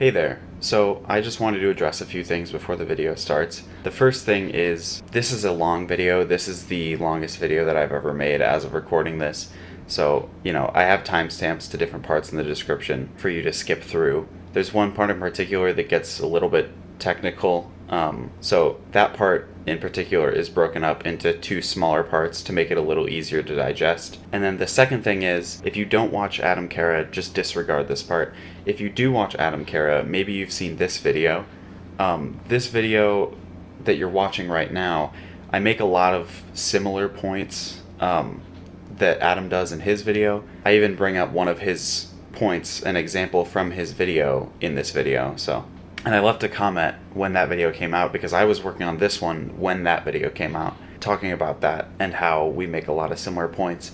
Hey there. So I just wanted to address a few things before the video starts. The first thing is, this is a long video. This is the longest video that I've ever made as of recording this. So, I have timestamps to different parts in the description for you to skip through. There's one part in particular that gets a little bit technical. So that part in particular is broken up into two smaller parts to make it a little easier to digest. And then the second thing is, if you don't watch Adam Carra, just disregard this part. If you do watch Adam Carra, maybe you've seen this video. This video that you're watching right now, I make a lot of similar points that Adam does in his video. I even bring up one of his points, an example from his video in this video. And I left a comment when that video came out because I was working on this one when that video came out, talking about that and how we make a lot of similar points.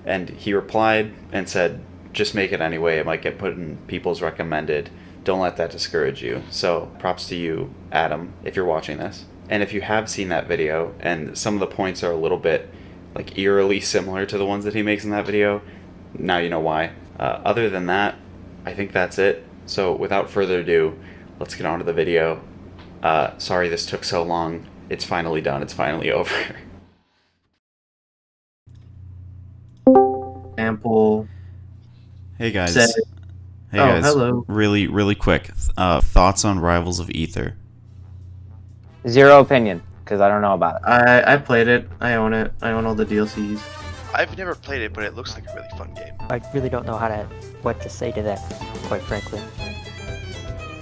And he replied and said, just make it anyway. It might get put in people's recommended. Don't let that discourage you. So props to you, Adam, if you're watching this. And if you have seen that video and some of the points are a little bit eerily similar to the ones that he makes in that video, now you know why. Other than that, I think that's it. So without further ado, let's get on to the video. Sorry this took so long. It's finally done. It's finally over. Ample. Hey guys. Say, hey guys. Hello. Really quick. Thoughts on Rivals of Aether? Zero opinion, because I don't know about it. I played it. I own it. I own all the DLCs. I've never played it, but it looks like a really fun game. I really don't know what to say to that, quite frankly.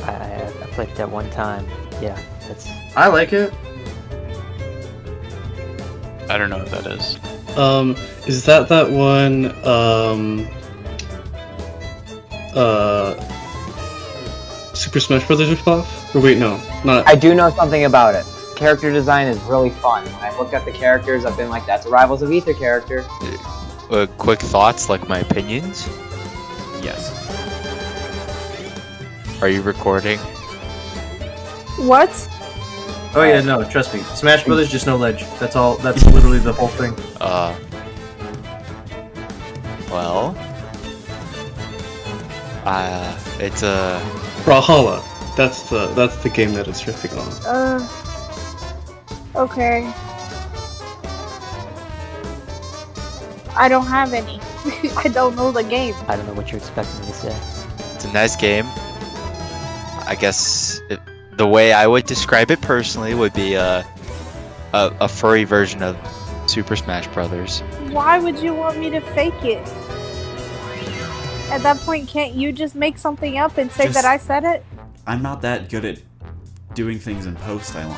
I played it that one time. Yeah, that's. I like it. I don't know what that is. Is that one, Super Smash Brothers ripoff? Or wait, no, not. I do know something about it. Character design is really fun. When I've looked at the characters, I've been like, that's a Rivals of Aether character. Quick thoughts, like my opinions? Yes. Are you recording? What? Oh yeah, no, trust me. Smash Brothers, just no ledge. That's all. That's literally the whole thing. Well, it's a. Brawlhalla. That's the game that it's riffing on. Okay. I don't have any. I don't know the game. I don't know what you're expecting me to say. It's a nice game. I guess the way I would describe it personally would be a furry version of Super Smash Brothers. Why would you want me to fake it? At that point, can't you just make something up and say that I said it? I'm not that good at doing things in post, Ilani.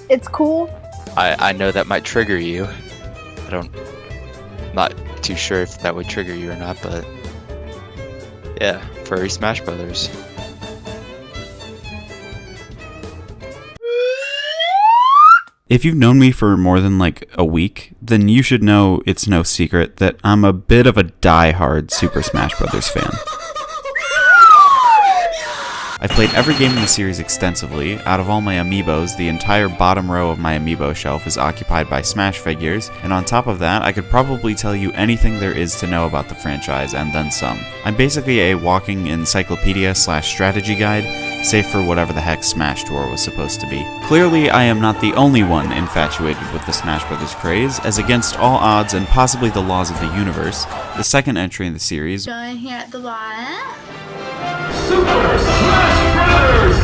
It's cool. I know that might trigger you. Not too sure if that would trigger you or not, but yeah, furry Smash Brothers. If you've known me for more than a week, then you should know it's no secret that I'm a bit of a die-hard Super Smash Bros. Fan. I've played every game in the series extensively. Out of all my amiibos, the entire bottom row of my amiibo shelf is occupied by Smash figures, and on top of that, I could probably tell you anything there is to know about the franchise, and then some. I'm basically a walking encyclopedia/strategy guide, save for whatever the heck Smash Tour was supposed to be. Clearly, I am not the only one infatuated with the Smash Bros. Craze, as against all odds and possibly the laws of the universe, the second entry in the series, Join here at the bottom. Super Smash Brothers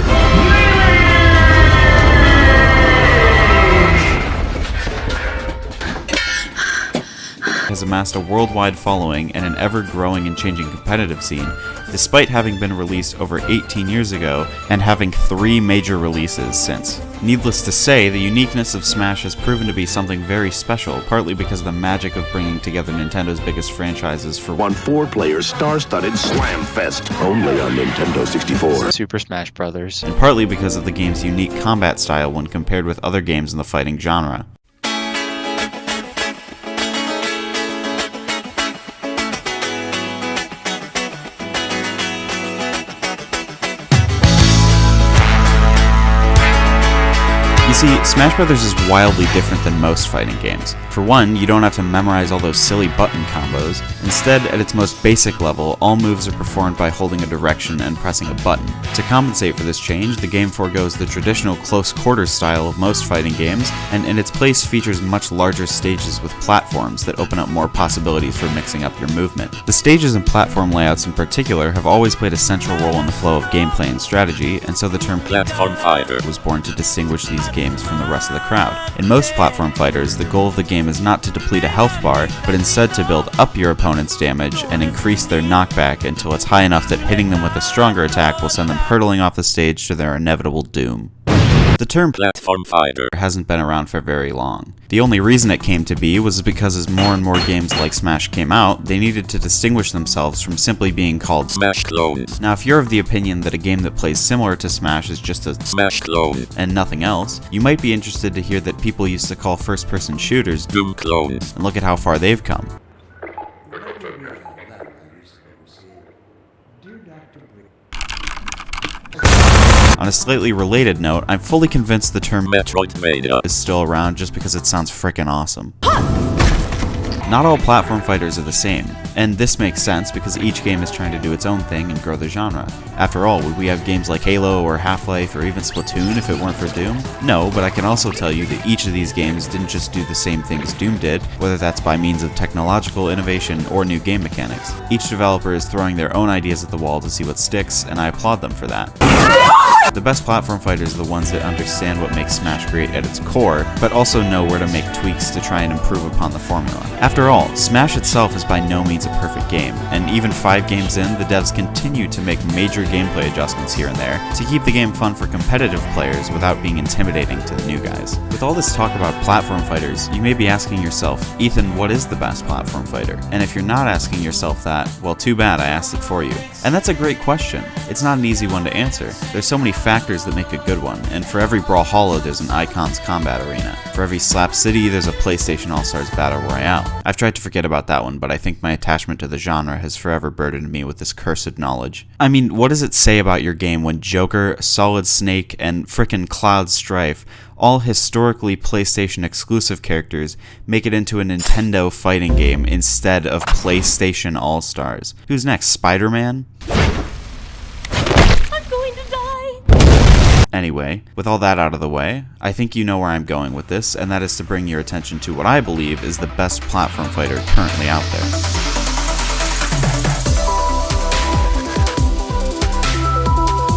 has amassed a worldwide following and an ever-growing and changing competitive scene, despite having been released over 18 years ago and having 3 major releases since. Needless to say, the uniqueness of Smash has proven to be something very special, partly because of the magic of bringing together Nintendo's biggest franchises for one 4-player star-studded slam fest only on Nintendo 64. Super Smash Brothers. And partly because of the game's unique combat style when compared with other games in the fighting genre. You see, Smash Brothers is wildly different than most fighting games. For one, you don't have to memorize all those silly button combos. Instead, at its most basic level, all moves are performed by holding a direction and pressing a button. To compensate for this change, the game forgoes the traditional close quarters style of most fighting games, and in its place features much larger stages with platforms that open up more possibilities for mixing up your movement. The stages and platform layouts in particular have always played a central role in the flow of gameplay and strategy, and so the term platform fighter was born to distinguish these games from the rest of the crowd. In most platform fighters, the goal of the game is not to deplete a health bar, but instead to build up your opponent's damage and increase their knockback until it's high enough that hitting them with a stronger attack will send them hurtling off the stage to their inevitable doom. The term platform fighter hasn't been around for very long. The only reason it came to be was because as more and more games like Smash came out, they needed to distinguish themselves from simply being called Smash clones. Now if you're of the opinion that a game that plays similar to Smash is just a Smash clone and nothing else, you might be interested to hear that people used to call first-person shooters Doom clones, and look at how far they've come. On a slightly related note, I'm fully convinced the term Metroidvania is still around just because it sounds frickin' awesome. Not all platform fighters are the same, and this makes sense because each game is trying to do its own thing and grow the genre. After all, would we have games like Halo or Half-Life or even Splatoon if it weren't for Doom? No, but I can also tell you that each of these games didn't just do the same thing as Doom did, whether that's by means of technological innovation or new game mechanics. Each developer is throwing their own ideas at the wall to see what sticks, and I applaud them for that. The best platform fighters are the ones that understand what makes Smash great at its core, but also know where to make tweaks to try and improve upon the formula. After all, Smash itself is by no means a perfect game, and even 5 games in, the devs continue to make major gameplay adjustments here and there to keep the game fun for competitive players without being intimidating to the new guys. With all this talk about platform fighters, you may be asking yourself, Ethan, what is the best platform fighter? And if you're not asking yourself that, well, too bad I asked it for you. And that's a great question. It's not an easy one to answer. There's so many factors that make a good one, and for every Brawlhalla there's an Icons Combat Arena. For every Slap City there's a PlayStation All-Stars Battle Royale. I've tried to forget about that one, but I think my attachment to the genre has forever burdened me with this cursed knowledge. I mean, what does it say about your game when Joker, Solid Snake, and frickin' Cloud Strife, all historically PlayStation exclusive characters, make it into a Nintendo fighting game instead of PlayStation All-Stars? Who's next, Spider-Man? Anyway, with all that out of the way, I think you know where I'm going with this, and that is to bring your attention to what I believe is the best platform fighter currently out there.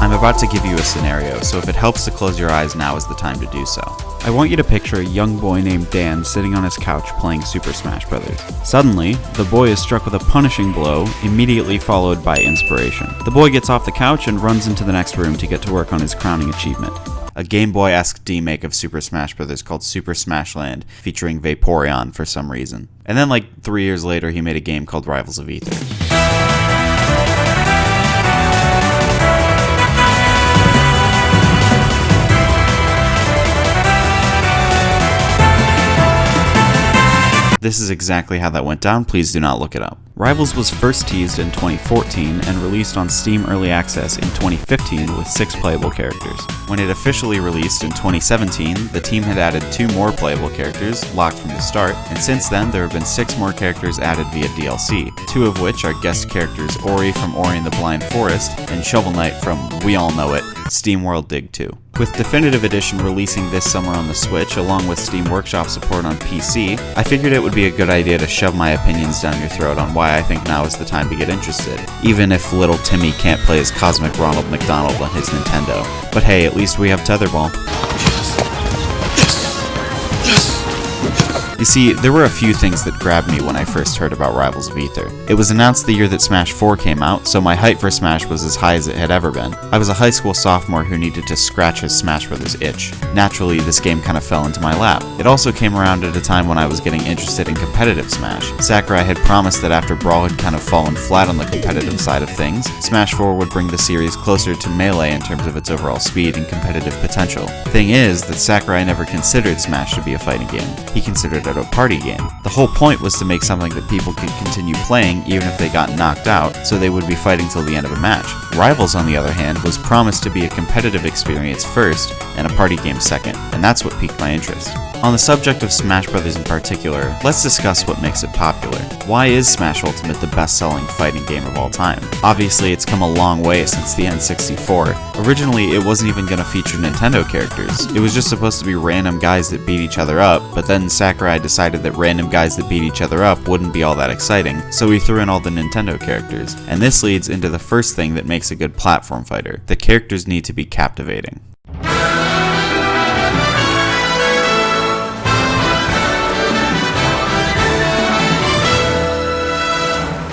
I'm about to give you a scenario, so if it helps to close your eyes, now is the time to do so. I want you to picture a young boy named Dan sitting on his couch playing Super Smash Brothers. Suddenly, the boy is struck with a punishing blow, immediately followed by inspiration. The boy gets off the couch and runs into the next room to get to work on his crowning achievement, a Game Boy-esque remake of Super Smash Brothers called Super Smash Land, featuring Vaporeon for some reason. And then like 3 years later, he made a game called Rivals of Aether. This is exactly how that went down, please do not look it up. Rivals was first teased in 2014 and released on Steam Early Access in 2015 with 6 playable characters. When it officially released in 2017, the team had added 2 more playable characters, locked from the start, and since then there have been 6 more characters added via DLC, 2 of which are guest characters Ori from Ori and the Blind Forest, and Shovel Knight from, we all know it, SteamWorld Dig 2. With Definitive Edition releasing this summer on the Switch, along with Steam Workshop support on PC, I figured it would be a good idea to shove my opinions down your throat on why I think now is the time to get interested, even if little Timmy can't play as Cosmic Ronald McDonald on his Nintendo. But hey, at least we have Tetherball. You see, there were a few things that grabbed me when I first heard about Rivals of Aether. It was announced the year that Smash 4 came out, so my hype for Smash was as high as it had ever been. I was a high school sophomore who needed to scratch his Smash Brothers itch. Naturally, this game kind of fell into my lap. It also came around at a time when I was getting interested in competitive Smash. Sakurai had promised that after Brawl had kind of fallen flat on the competitive side of things, Smash 4 would bring the series closer to Melee in terms of its overall speed and competitive potential. Thing is that Sakurai never considered Smash to be a fighting game. He considered it out a party game. The whole point was to make something that people could continue playing even if they got knocked out, so they would be fighting till the end of a match. Rivals, on the other hand, was promised to be a competitive experience first and a party game second, and that's what piqued my interest. On the subject of Smash Bros. In particular, let's discuss what makes it popular. Why is Smash Ultimate the best-selling fighting game of all time? Obviously, it's come a long way since the N64. Originally, it wasn't even going to feature Nintendo characters. It was just supposed to be random guys that beat each other up, but then Sakurai decided that random guys that beat each other up wouldn't be all that exciting, so he threw in all the Nintendo characters. And this leads into the first thing that makes a good platform fighter. The characters need to be captivating.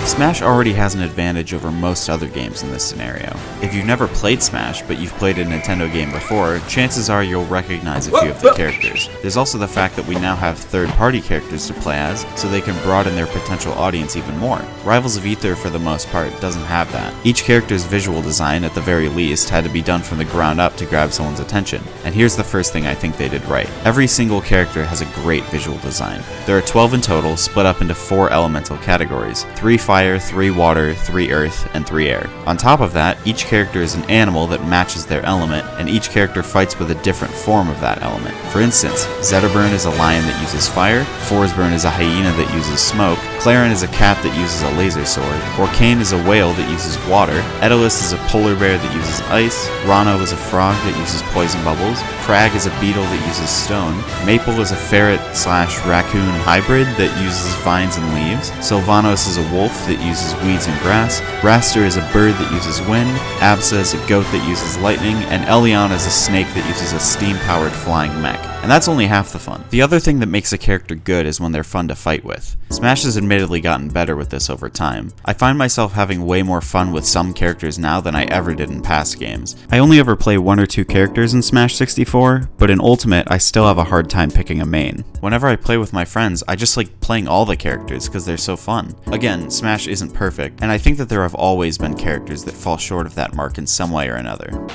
Smash already has an advantage over most other games in this scenario. If you've never played Smash, but you've played a Nintendo game before, chances are you'll recognize a few of the characters. There's also the fact that we now have third-party characters to play as, so they can broaden their potential audience even more. Rivals of Aether, for the most part, doesn't have that. Each character's visual design, at the very least, had to be done from the ground up to grab someone's attention. And here's the first thing I think they did right. Every single character has a great visual design. There are 12 in total, split up into 4 elemental categories: 3 fire, 3 water, 3 earth, and 3 air. On top of that, each character is an animal that matches their element, and each character fights with a different form of that element. For instance, Zetterburn is a lion that uses fire, Forsburn is a hyena that uses smoke, Clarin is a cat that uses a laser sword, Orcane is a whale that uses water, Aether is a polar bear that uses ice, Rano is a frog that uses poison bubbles, Crag is a beetle that uses stone, Maple is a ferret/raccoon hybrid that uses vines and leaves, Sylvanos is a wolf that uses weeds and grass, Raster is a bird that uses wind, Absa is a goat that uses lightning, and Elion is a snake that uses a steam-powered flying mech. And that's only half the fun. The other thing that makes a character good is when they're fun to fight with. Smash has admittedly gotten better with this over time. I find myself having way more fun with some characters now than I ever did in past games. I only ever play 1 or 2 characters in Smash 64, but in Ultimate I still have a hard time picking a main. Whenever I play with my friends, I just like playing all the characters because they're so fun. Again, Smash isn't perfect, and I think that there have always been characters that fall short of that mark in some way or another.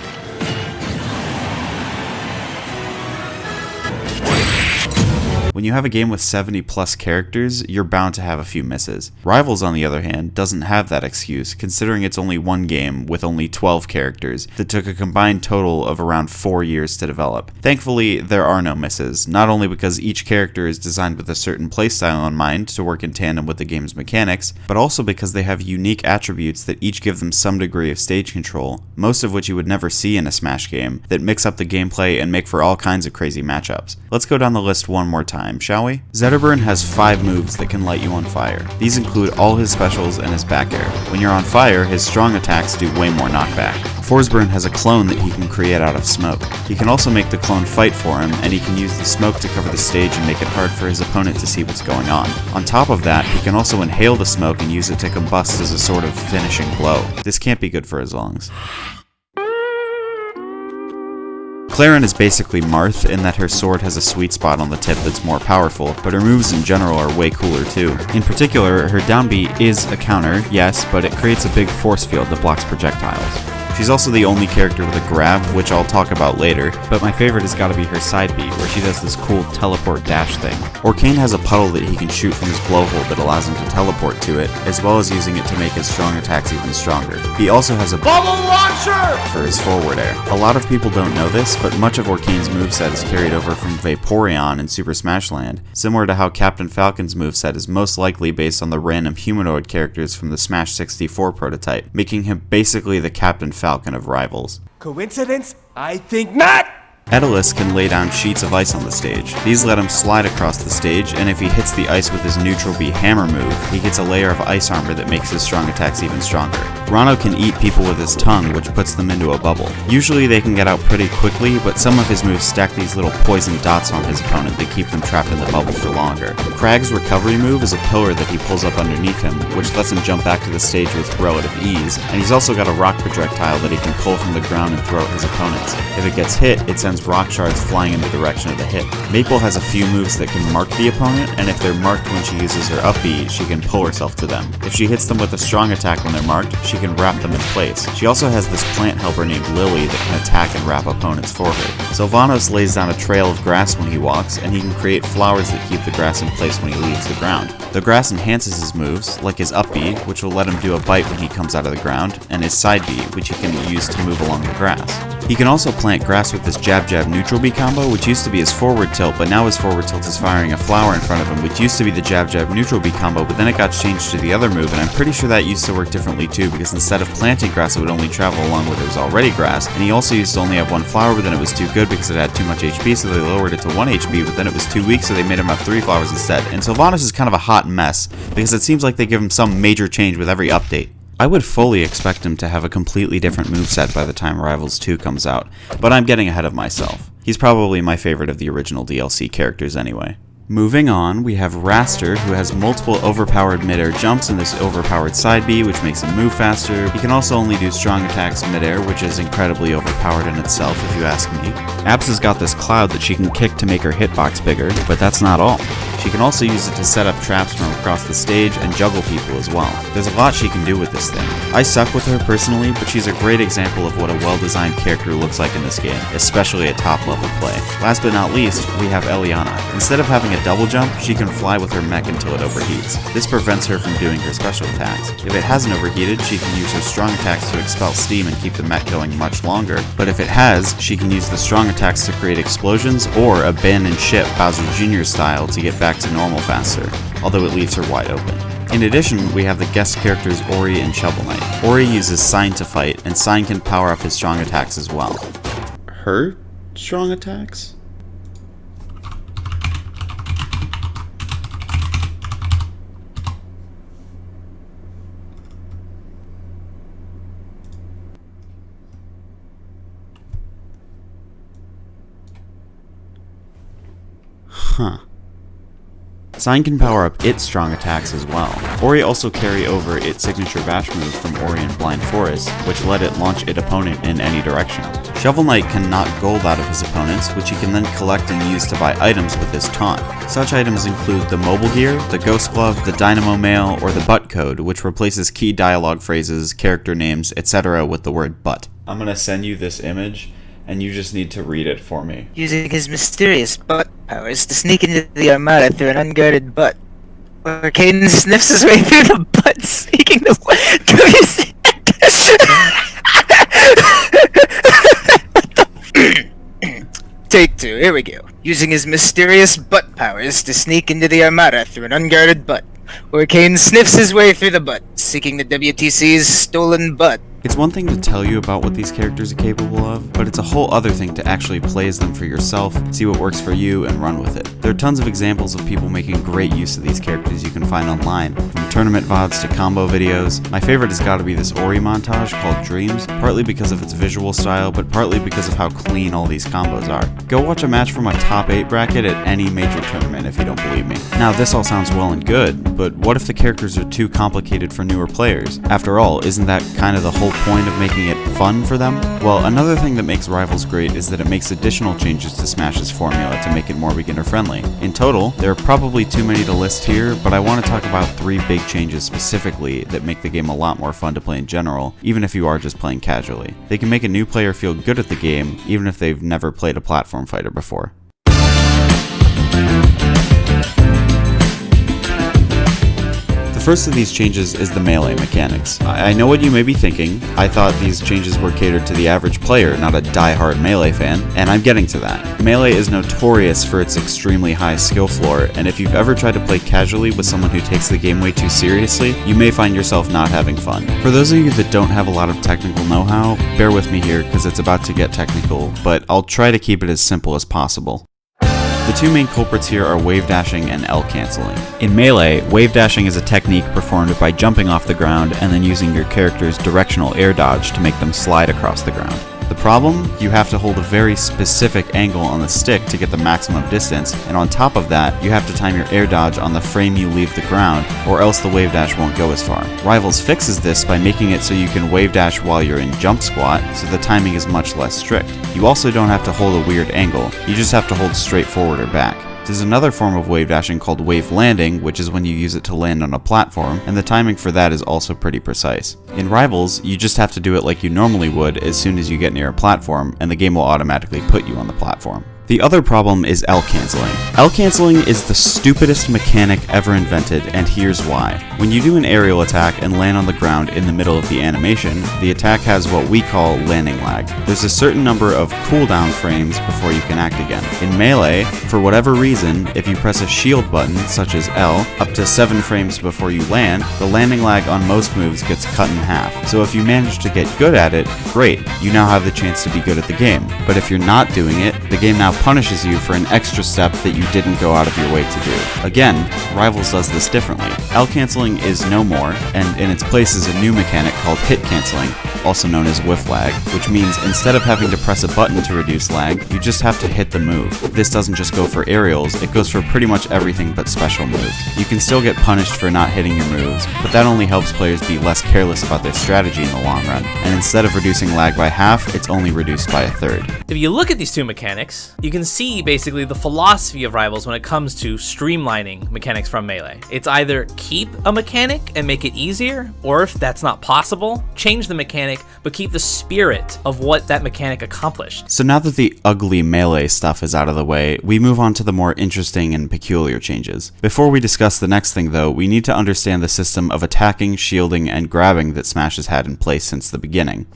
When you have a game with 70 plus characters, you're bound to have a few misses. Rivals, on the other hand, doesn't have that excuse, considering it's only one game with only 12 characters that took a combined total of around 4 years to develop. Thankfully, there are no misses, not only because each character is designed with a certain playstyle in mind to work in tandem with the game's mechanics, but also because they have unique attributes that each give them some degree of stage control, most of which you would never see in a Smash game, that mix up the gameplay and make for all kinds of crazy matchups. Let's go down the list one more time, shall we? Zetterburn has 5 moves that can light you on fire. These include all his specials and his back air. When you're on fire, his strong attacks do way more knockback. Forsburn has a clone that he can create out of smoke. He can also make the clone fight for him, and he can use the smoke to cover the stage and make it hard for his opponent to see what's going on. On top of that, he can also inhale the smoke and use it to combust as a sort of finishing blow. This can't be good for his lungs. Clarin is basically Marth in that her sword has a sweet spot on the tip that's more powerful, but her moves in general are way cooler too. In particular, her down B is a counter, yes, but it creates a big force field that blocks projectiles. She's also the only character with a grab, which I'll talk about later, but my favorite has gotta be her side B, where she does this cool teleport dash thing. Orcane has a puddle that he can shoot from his blowhole that allows him to teleport to it, as well as using it to make his strong attacks even stronger. He also has a bubble launcher for his forward air. A lot of people don't know this, but much of Orcane's moveset is carried over from Vaporeon in Super Smash Land, similar to how Captain Falcon's moveset is most likely based on the random humanoid characters from the Smash 64 prototype, making him basically the Captain Falcon of Rivals. Coincidence? I think not! Aether can lay down sheets of ice on the stage. These let him slide across the stage, and if he hits the ice with his neutral B hammer move, he gets a layer of ice armor that makes his strong attacks even stronger. Rano can eat people with his tongue, which puts them into a bubble. Usually they can get out pretty quickly, but some of his moves stack these little poison dots on his opponent that keep them trapped in the bubble for longer. Crag's recovery move is a pillar that he pulls up underneath him, which lets him jump back to the stage with relative ease, and he's also got a rock projectile that he can pull from the ground and throw at his opponents. If it gets hit, it sends with rock shards flying in the direction of the hit. Maple has a few moves that can mark the opponent, and if they're marked when she uses her up B, she can pull herself to them. If she hits them with a strong attack when they're marked, she can wrap them in place. She also has this plant helper named Lily that can attack and wrap opponents for her. Sylvanas lays down a trail of grass when he walks, and he can create flowers that keep the grass in place when he leaves the ground. The grass enhances his moves, like his up B, which will let him do a bite when he comes out of the ground, and his side B, which he can use to move along the grass. He can also plant grass with this jab jab neutral B combo, which used to be his forward tilt, but now his forward tilt is firing a flower in front of him, which used to be the jab jab neutral B combo, but then it got changed to the other move, and I'm pretty sure that used to work differently too, because instead of planting grass, it would only travel along where there was already grass, and he also used to only have one flower, but then it was too good because it had too much HP, so they lowered it to 1 HP, but then it was too weak, so they made him have 3 flowers instead. And Sylvanas is kind of a hot mess, because it seems like they give him some major change with every update. I would fully expect him to have a completely different moveset by the time Rivals 2 comes out, but I'm getting ahead of myself. He's probably my favorite of the original DLC characters anyway. Moving on, we have Raster, who has multiple overpowered mid-air jumps and this overpowered side B, which makes him move faster. He can also only do strong attacks mid-air, which is incredibly overpowered in itself, if you ask me. Abs has got this cloud that she can kick to make her hitbox bigger, but that's not all. She can also use it to set up traps from across the stage and juggle people as well. There's a lot she can do with this thing. I suck with her personally, but she's a great example of what a well-designed character looks like in this game, especially at top-level play. Last but not least, we have Eliana. Instead of having a double jump, she can fly with her mech until it overheats. This prevents her from doing her special attacks. If it hasn't overheated, she can use her strong attacks to expel steam and keep the mech going much longer, but if it has, she can use the strong attacks to create explosions or abandon ship Bowser Jr. style to get back to normal faster, although it leaves her wide open. In addition, we have the guest characters Ori and Shovel Knight. Ori uses Sign to fight, and Sign can power up his strong attacks as well. Her strong attacks? Huh. Sign can power up its strong attacks as well. Ori also carry over its signature bash move from Ori and Blind Forest, which let it launch its opponent in any direction. Shovel Knight can knock gold out of his opponents, which he can then collect and use to buy items with his taunt. Such items include the mobile gear, the ghost glove, the dynamo mail, or the butt code, which replaces key dialogue phrases, character names, etc. with the word butt. I'm gonna send you this image, and you just need to read it for me. Using his mysterious butt powers to sneak into the armada through an unguarded butt, where Caden sniffs his way through the butt, seeking the Take 2, here we go. Using his mysterious butt powers to sneak into the armada through an unguarded butt, where Caden sniffs his way through the butt, seeking the WTC's stolen butt. It's one thing to tell you about what these characters are capable of, but it's a whole other thing to actually play as them for yourself, see what works for you, and run with it. There are tons of examples of people making great use of these characters you can find online, from tournament VODs to combo videos. My favorite has got to be this Ori montage called Dreams, partly because of its visual style, but partly because of how clean all these combos are. Go watch a match from a top 8 bracket at any major tournament if you don't believe me. Now this all sounds well and good, but what if the characters are too complicated for newer players? After all, isn't that kind of the whole point of making it fun for them? Well, another thing that makes Rivals great is that it makes additional changes to Smash's formula to make it more beginner friendly. In total, there are probably too many to list here, but I want to talk about 3 big changes specifically that make the game a lot more fun to play in general, even if you are just playing casually. They can make a new player feel good at the game, even if they've never played a platform fighter before. The first of these changes is the melee mechanics. I know what you may be thinking. I thought these changes were catered to the average player, not a die-hard melee fan, and I'm getting to that. Melee is notorious for its extremely high skill floor, and if you've ever tried to play casually with someone who takes the game way too seriously, you may find yourself not having fun. For those of you that don't have a lot of technical know-how, bear with me here because it's about to get technical, but I'll try to keep it as simple as possible. The 2 main culprits here are wave dashing and L canceling. In Melee, wave dashing is a technique performed by jumping off the ground and then using your character's directional air dodge to make them slide across the ground. The The problem? You have to hold a very specific angle on the stick to get the maximum distance, and on top of that, you have to time your air dodge on the frame you leave the ground, or else the wave dash won't go as far. Rivals fixes this by making it so you can wave dash while you're in jump squat, so the timing is much less strict. You also don't have to hold a weird angle, you just have to hold straight forward or back. There's another form of wave dashing called wave landing, which is when you use it to land on a platform, and the timing for that is also pretty precise. In Rivals, you just have to do it like you normally would as soon as you get near a platform, and the game will automatically put you on the platform. The other problem is L canceling. L canceling is the stupidest mechanic ever invented, and here's why. When you do an aerial attack and land on the ground in the middle of the animation, the attack has what we call landing lag. There's a certain number of cooldown frames before you can act again. In Melee, for whatever reason, if you press a shield button, such as L, up to 7 frames before you land, the landing lag on most moves gets cut in half. So if you manage to get good at it, great, you now have the chance to be good at the game. But if you're not doing it, the game now punishes you for an extra step that you didn't go out of your way to do. Again, Rivals does this differently. L canceling is no more, and in its place is a new mechanic called hit canceling, also known as whiff lag, which means instead of having to press a button to reduce lag, you just have to hit the move. This doesn't just go for aerials, it goes for pretty much everything but special moves. You can still get punished for not hitting your moves, but that only helps players be less careless about their strategy in the long run, and instead of reducing lag by half, it's only reduced by a third. If you look at these two mechanics, you can see basically the philosophy of Rivals when it comes to streamlining mechanics from Melee. It's either keep a mechanic and make it easier, or if that's not possible, change the mechanic but keep the spirit of what that mechanic accomplished. So now that the ugly Melee stuff is out of the way, we move on to the more interesting and peculiar changes. Before we discuss the next thing though, we need to understand the system of attacking, shielding, and grabbing that Smash has had in place since the beginning.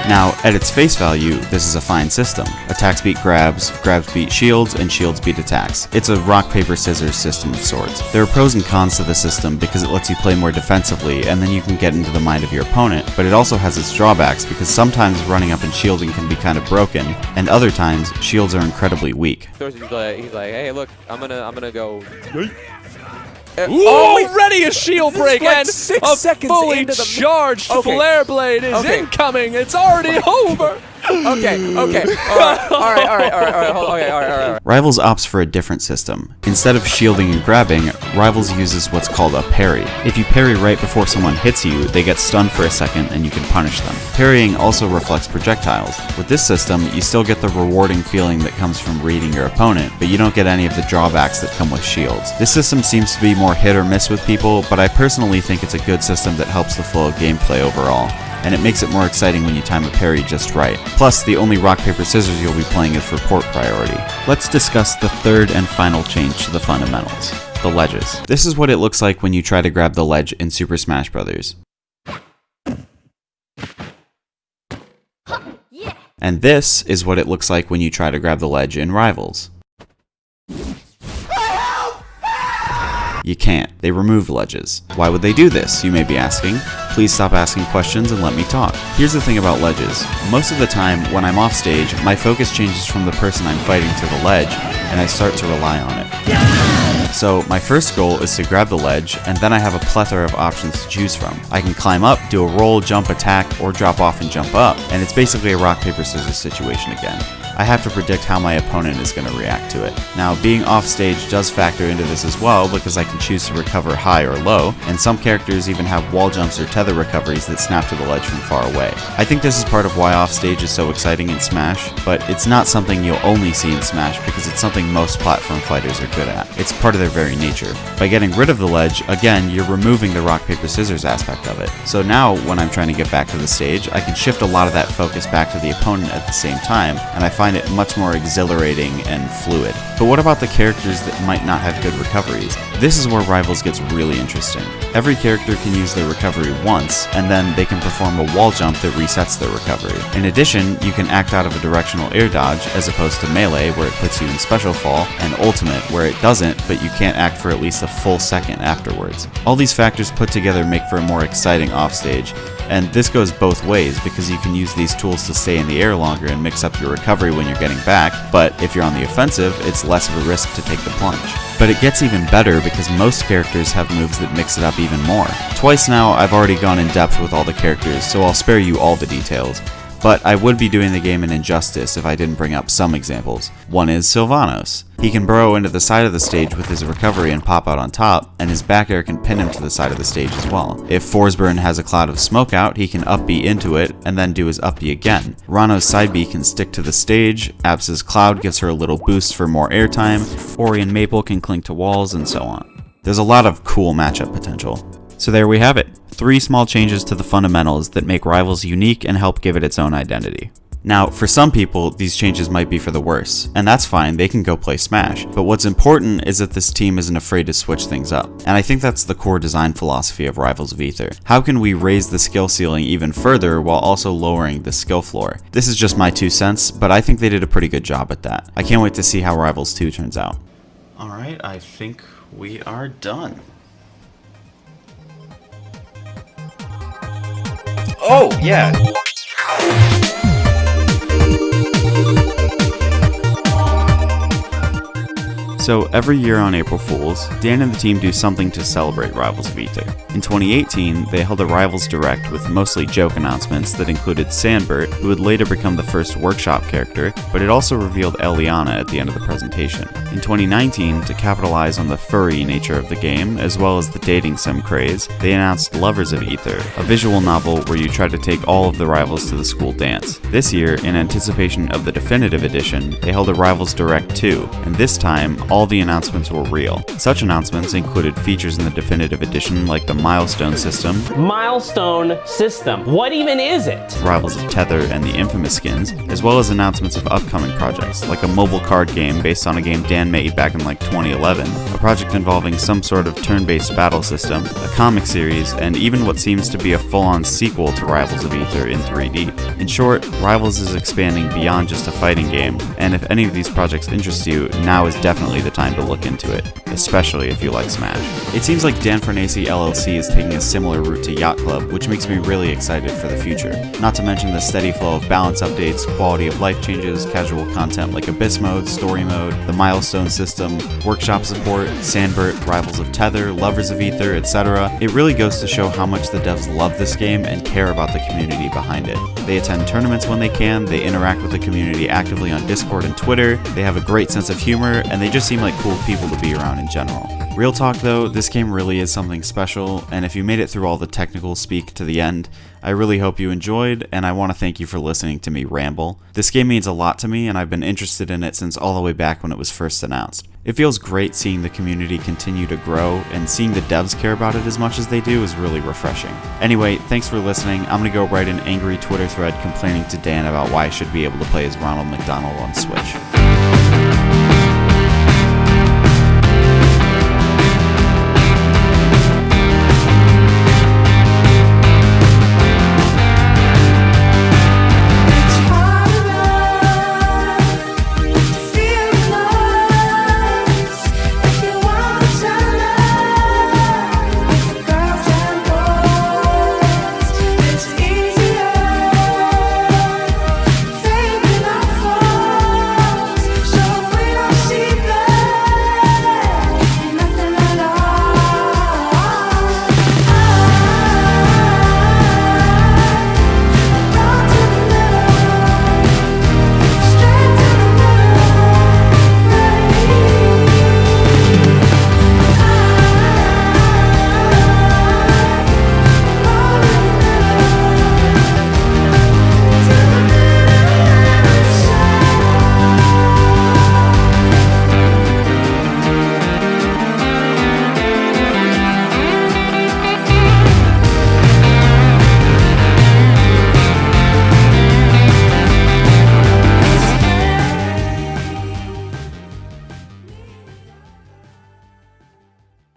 Now, at its face value, this is a fine system. Attacks beat grabs, grabs beat shields, and shields beat attacks. It's a rock, paper, scissors system of sorts. There are pros and cons to the system because it lets you play more defensively and then you can get into the mind of your opponent, but it also has its drawbacks because sometimes running up and shielding can be kind of broken, and other times, shields are incredibly weak. He's like, hey, look, I'm gonna go. Already a shield break like and 6 a seconds fully into the charged flare blade is incoming. It's already over. Okay. All right. Hold on. All right. Rivals opts for a different system. Instead of shielding and grabbing, Rivals uses what's called a parry. If you parry right before someone hits you, they get stunned for a second and you can punish them. Parrying also reflects projectiles. With this system, you still get the rewarding feeling that comes from reading your opponent, but you don't get any of the drawbacks that come with shields. This system seems to be more hit or miss with people, but I personally think it's a good system that helps the flow of gameplay overall, and it makes it more exciting when you time a parry just right. Plus, the only rock, paper, scissors you'll be playing is for port priority. Let's discuss the third and final change to the fundamentals, the ledges. This is what it looks like when you try to grab the ledge in Super Smash Bros. And this is what it looks like when you try to grab the ledge in Rivals. You can't. They removed ledges. Why would they do this, you may be asking? Please stop asking questions and let me talk. Here's the thing about ledges. Most of the time, when I'm off stage, my focus changes from the person I'm fighting to the ledge, and I start to rely on it. So, my first goal is to grab the ledge, and then I have a plethora of options to choose from. I can climb up, do a roll, jump, attack, or drop off and jump up, and it's basically a rock, paper, scissors situation again. I have to predict how my opponent is going to react to it. Now, being off stage does factor into this as well because I can choose to recover high or low, and some characters even have wall jumps or tether recoveries that snap to the ledge from far away. I think this is part of why off stage is so exciting in Smash, but it's not something you'll only see in Smash because it's something most platform fighters are good at. It's part of their very nature. By getting rid of the ledge, again, you're removing the rock, paper, scissors aspect of it. So now, when I'm trying to get back to the stage, I can shift a lot of that focus back to the opponent at the same time, and I find it much more exhilarating and fluid. But what about the characters that might not have good recoveries? This is where Rivals gets really interesting. Every character can use their recovery once, and then they can perform a wall jump that resets their recovery. In addition, you can act out of a directional air dodge, as opposed to Melee, where it puts you in special fall, and Ultimate, where it doesn't, but you can't act for at least a full second afterwards. All these factors put together make for a more exciting offstage, And this goes both ways because you can use these tools to stay in the air longer and mix up your recovery when you're getting back, but if you're on the offensive, it's less of a risk to take the plunge. But it gets even better because most characters have moves that mix it up even more. Twice now, I've already gone in depth with all the characters, so I'll spare you all the details. But I would be doing the game an injustice if I didn't bring up some examples. One is Sylvanos. He can burrow into the side of the stage with his recovery and pop out on top, and his back air can pin him to the side of the stage as well. If Forsburn has a cloud of smoke out, he can up B into it, and then do his up B again. Rano's side B can stick to the stage, Abs's cloud gives her a little boost for more airtime, Ori and Maple can cling to walls, and so on. There's a lot of cool matchup potential. So there we have it. 3 small changes to the fundamentals that make Rivals unique and help give it its own identity. Now, for some people, these changes might be for the worse, and that's fine, they can go play Smash. But what's important is that this team isn't afraid to switch things up. And I think that's the core design philosophy of Rivals of Aether. How can we raise the skill ceiling even further while also lowering the skill floor? This is just my 2 cents, but I think they did a pretty good job at that. I can't wait to see how Rivals 2 turns out. Alright, I think we are done. Oh, yeah. So every year on April Fools, Dan and the team do something to celebrate Rivals of Aether. In 2018, they held a Rivals Direct with mostly joke announcements that included Sandbert, who would later become the first workshop character, but it also revealed Eliana at the end of the presentation. In 2019, to capitalize on the furry nature of the game, as well as the dating sim craze, they announced Lovers of Aether, a visual novel where you try to take all of the rivals to the school dance. This year, in anticipation of the definitive edition, they held a Rivals Direct 2, and this time, all the announcements were real. Such announcements included features in the definitive edition like the Milestone system, Milestone system, what even is it? Rivals of Tether and the infamous skins, as well as announcements of upcoming projects like a mobile card game based on a game Dan made back in like 2011, a project involving some sort of turn-based battle system, a comic series, and even what seems to be a full-on sequel to Rivals of Aether in 3D. In short, Rivals is expanding beyond just a fighting game, and if any of these projects interest you, now is definitely the time to look into it, especially if you like Smash. It seems like Dan Fornace LLC is taking a similar route to Yacht Club, which makes me really excited for the future. Not to mention the steady flow of balance updates, quality of life changes, casual content like Abyss Mode, Story Mode, the Milestone system, workshop support, Sandbert, Rivals of Tether, Lovers of Aether, etc. It really goes to show how much the devs love this game and care about the community behind it. They attend tournaments when they can, they interact with the community actively on Discord and Twitter, they have a great sense of humor, and they just seem like cool people to be around in general. Real talk though, this game really is something special, and if you made it through all the technical speak to the end, I really hope you enjoyed, and I want to thank you for listening to me ramble. This game means a lot to me, and I've been interested in it since all the way back when it was first announced. It feels great seeing the community continue to grow, and seeing the devs care about it as much as they do is really refreshing. Anyway, thanks for listening. I'm gonna go write an angry Twitter thread complaining to Dan about why I should be able to play as Ronald McDonald on Switch.